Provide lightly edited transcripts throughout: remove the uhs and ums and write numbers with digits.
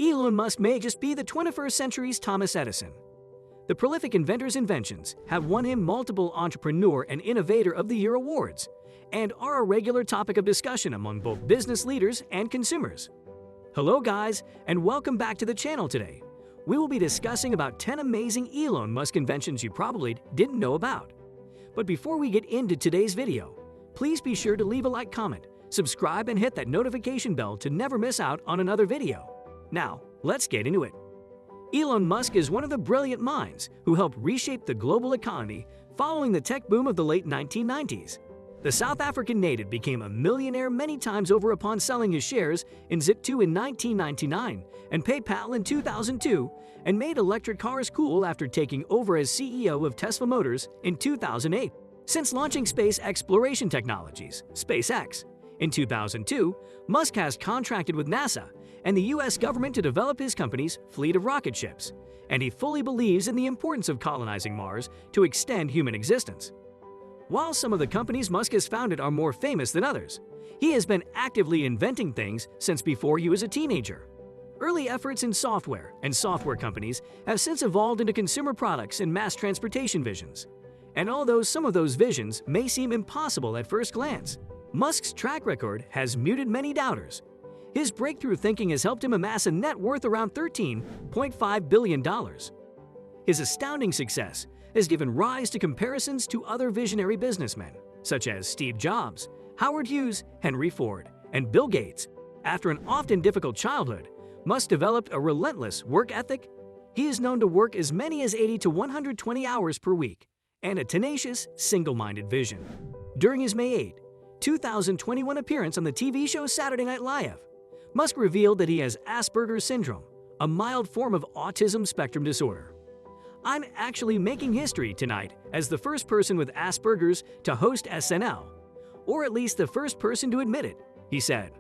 Elon Musk may just be the 21st century's Thomas Edison. The prolific inventor's inventions have won him multiple Entrepreneur and Innovator of the Year awards and are a regular topic of discussion among both business leaders and consumers. Hello guys, and welcome back to the channel today. We will be discussing about 10 amazing Elon Musk inventions you probably didn't know about. But before we get into today's video, please be sure to leave a like, comment, subscribe, and hit that notification bell to never miss out on another video. Now, let's get into it. Elon Musk is one of the brilliant minds who helped reshape the global economy following the tech boom of the late 1990s. The South African native became a millionaire many times over upon selling his shares in Zip2 in 1999 and PayPal in 2002, and made electric cars cool after taking over as CEO of Tesla Motors in 2008. Since launching space exploration technologies, SpaceX, in 2002, Musk has contracted with NASA and the US government to develop his company's fleet of rocket ships, and he fully believes in the importance of colonizing Mars to extend human existence. While some of the companies Musk has founded are more famous than others, he has been actively inventing things since before he was a teenager. Early efforts in software and software companies have since evolved into consumer products and mass transportation visions. And although some of those visions may seem impossible at first glance, Musk's track record has muted many doubters. His breakthrough thinking has helped him amass a net worth around $13.5 billion. His astounding success has given rise to comparisons to other visionary businessmen, such as Steve Jobs, Howard Hughes, Henry Ford, and Bill Gates. After an often difficult childhood, Musk developed a relentless work ethic. He is known to work as many as 80 to 120 hours per week, and a tenacious, single-minded vision. During his May 8, 2021 appearance on the TV show Saturday Night Live, Musk revealed that he has Asperger's syndrome, a mild form of autism spectrum disorder. "I'm actually making history tonight as the first person with Asperger's to host SNL, or at least the first person to admit it," he said.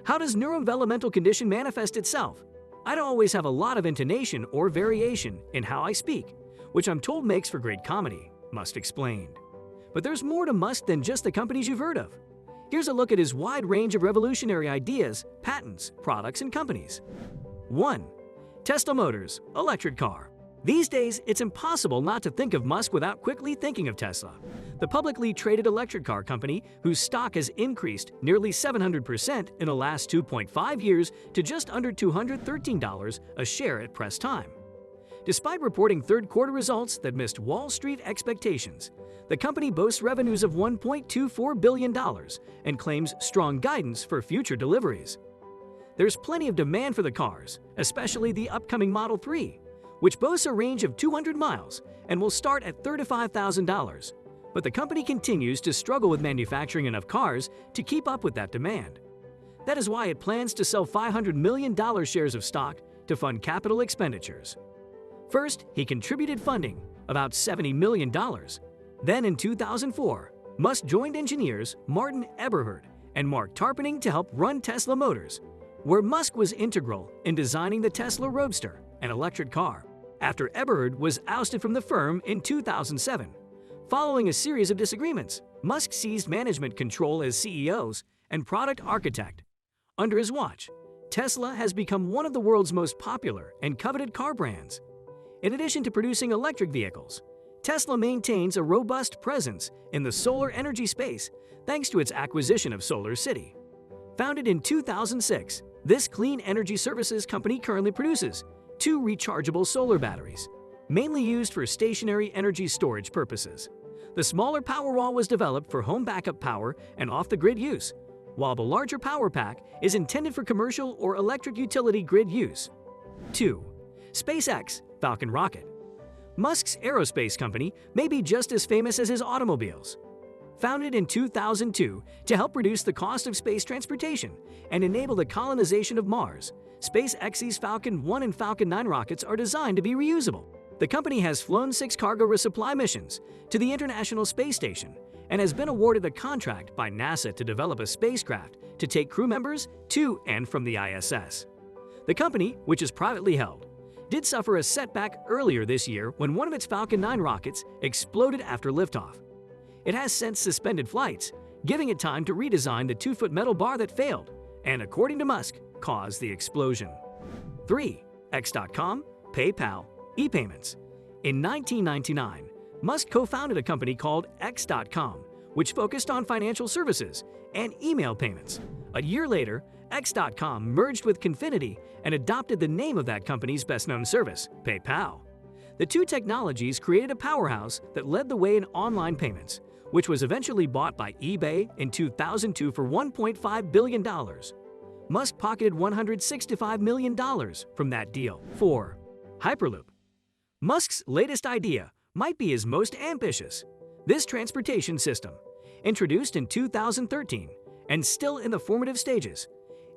"How does neurodevelopmental condition manifest itself? I don't always have a lot of intonation or variation in how I speak, which I'm told makes for great comedy," Musk explained. But there's more to Musk than just the companies you've heard of. Here's a look at his wide range of revolutionary ideas, patents, products, and companies. 1. Tesla Motors, electric car. These days, it's impossible not to think of Musk without quickly thinking of Tesla, the publicly traded electric car company whose stock has increased nearly 700% in the last 2.5 years to just under $213 a share at press time. Despite reporting third-quarter results that missed Wall Street expectations, the company boasts revenues of $1.24 billion and claims strong guidance for future deliveries. There's plenty of demand for the cars, especially the upcoming Model 3, which boasts a range of 200 miles and will start at $35,000. But the company continues to struggle with manufacturing enough cars to keep up with that demand. That is why it plans to sell $500 million shares of stock to fund capital expenditures. First, he contributed funding, about $70 million. Then in 2004, Musk joined engineers Martin Eberhard and Mark Tarpenning to help run Tesla Motors, where Musk was integral in designing the Tesla Roadster, an electric car, after Eberhard was ousted from the firm in 2007. Following a series of disagreements, Musk seized management control as CEOs and product architect. Under his watch, Tesla has become one of the world's most popular and coveted car brands. In addition to producing electric vehicles, Tesla maintains a robust presence in the solar energy space thanks to its acquisition of SolarCity. Founded in 2006, this clean energy services company currently produces 2 rechargeable solar batteries, mainly used for stationary energy storage purposes. The smaller Powerwall was developed for home backup power and off-the-grid use, while the larger Power Pack is intended for commercial or electric utility grid use. 2. SpaceX Falcon rocket. Musk's aerospace company may be just as famous as his automobiles. Founded in 2002 to help reduce the cost of space transportation and enable the colonization of Mars, SpaceX's Falcon 1 and Falcon 9 rockets are designed to be reusable. The company has flown 6 cargo resupply missions to the International Space Station and has been awarded a contract by NASA to develop a spacecraft to take crew members to and from the ISS. The company, which is privately held, did suffer a setback earlier this year when one of its Falcon 9 rockets exploded after liftoff. It has since suspended flights, giving it time to redesign the 2-foot metal bar that failed and, according to Musk, caused the explosion. 3. X.com, PayPal, e-payments. In 1999, Musk co-founded a company called X.com, which focused on financial services and email payments. A year later, X.com merged with Confinity and adopted the name of that company's best-known service, PayPal. The two technologies created a powerhouse that led the way in online payments, which was eventually bought by eBay in 2002 for $1.5 billion. Musk pocketed $165 million from that deal. 4. Hyperloop. Musk's latest idea might be his most ambitious. This transportation system, introduced in 2013 and still in the formative stages,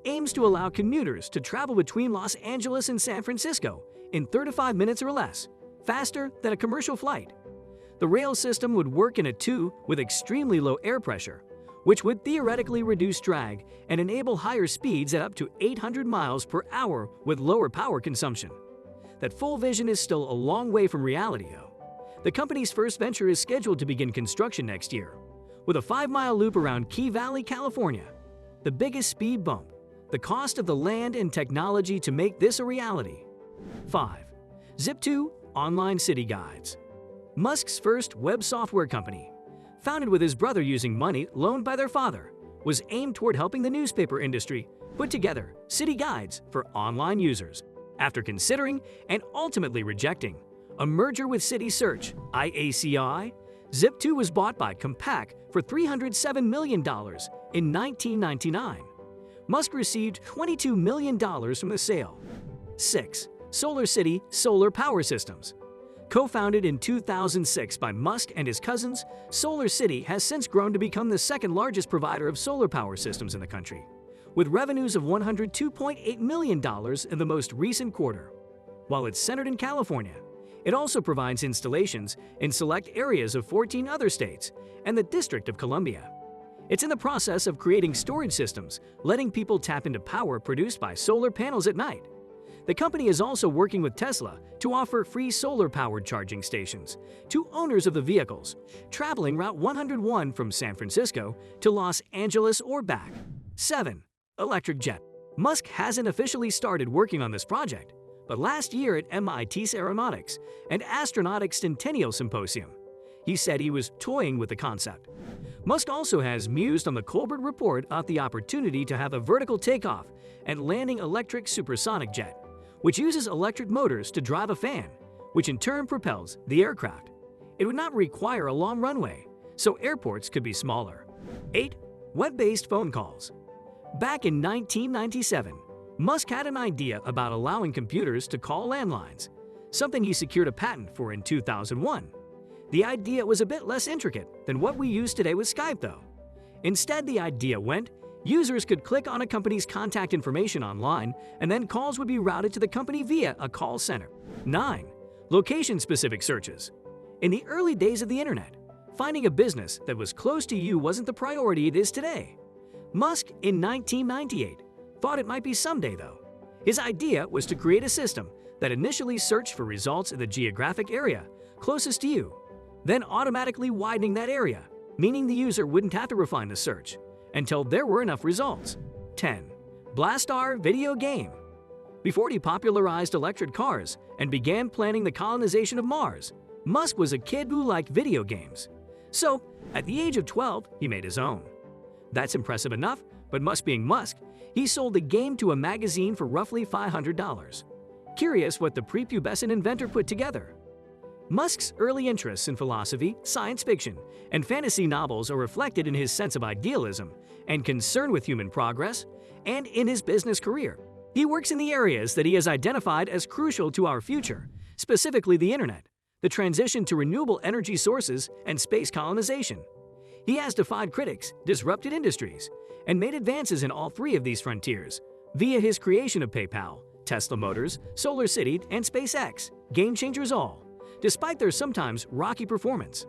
aims to allow commuters to travel between Los Angeles and San Francisco in 35 minutes or less, faster than a commercial flight. The rail system would work in a tube with extremely low air pressure, which would theoretically reduce drag and enable higher speeds at up to 800 miles per hour with lower power consumption. That full vision is still a long way from reality, though. The company's first venture is scheduled to begin construction next year, with a 5-mile loop around Key Valley, California. The biggest speed bump, the cost of the land and technology to make this a reality. 5. Zip2 Online City Guides. Musk's first web software company, founded with his brother using money loaned by their father, was aimed toward helping the newspaper industry put together city guides for online users. After considering and ultimately rejecting a merger with City Search, IACI, Zip2 was bought by Compaq for $307 million in 1999. Musk received $22 million from the sale. 6. SolarCity Solar Power Systems. Co-founded in 2006 by Musk and his cousins, SolarCity has since grown to become the second largest provider of solar power systems in the country, with revenues of $102.8 million in the most recent quarter. While it's centered in California, it also provides installations in select areas of 14 other states and the District of Columbia. It's in the process of creating storage systems, letting people tap into power produced by solar panels at night. The company is also working with Tesla to offer free solar-powered charging stations to owners of the vehicles, traveling Route 101 from San Francisco to Los Angeles or back. 7. Electric jet. Musk hasn't officially started working on this project, but last year at MIT's Aeronautics and Astronautics Centennial Symposium, he said he was toying with the concept. Musk also has mused on the Colbert Report about the opportunity to have a vertical takeoff and landing electric supersonic jet, which uses electric motors to drive a fan, which in turn propels the aircraft. It would not require a long runway, so airports could be smaller. 8. Web-based phone calls. Back in 1997, Musk had an idea about allowing computers to call landlines, something he secured a patent for in 2001. The idea was a bit less intricate than what we use today with Skype, though. Instead, the idea went, users could click on a company's contact information online, and then calls would be routed to the company via a call center. 9. Location-specific searches. In the early days of the internet, finding a business that was close to you wasn't the priority it is today. Musk, in 1998, thought it might be someday, though. His idea was to create a system that initially searched for results in the geographic area closest to you, then automatically widening that area, meaning the user wouldn't have to refine the search until there were enough results. 10. Blastar video game. Before he popularized electric cars and began planning the colonization of Mars, Musk was a kid who liked video games. So, at the age of 12, he made his own. That's impressive enough, but Musk being Musk, he sold the game to a magazine for roughly $500. Curious what the prepubescent inventor put together. Musk's early interests in philosophy, science fiction, and fantasy novels are reflected in his sense of idealism and concern with human progress, and in his business career. He works in the areas that he has identified as crucial to our future, specifically the internet, the transition to renewable energy sources, and space colonization. He has defied critics, disrupted industries, and made advances in all three of these frontiers via his creation of PayPal, Tesla Motors, SolarCity, and SpaceX, game changers all, despite their sometimes rocky performance.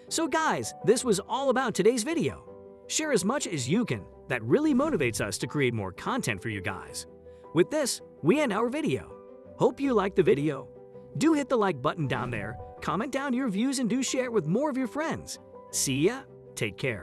So guys, this was all about today's video. Share as much as you can. That really motivates us to create more content for you guys. With this, we end our video. Hope you liked the video. Do hit the like button down there, comment down your views, and do share it with more of your friends. See ya, take care.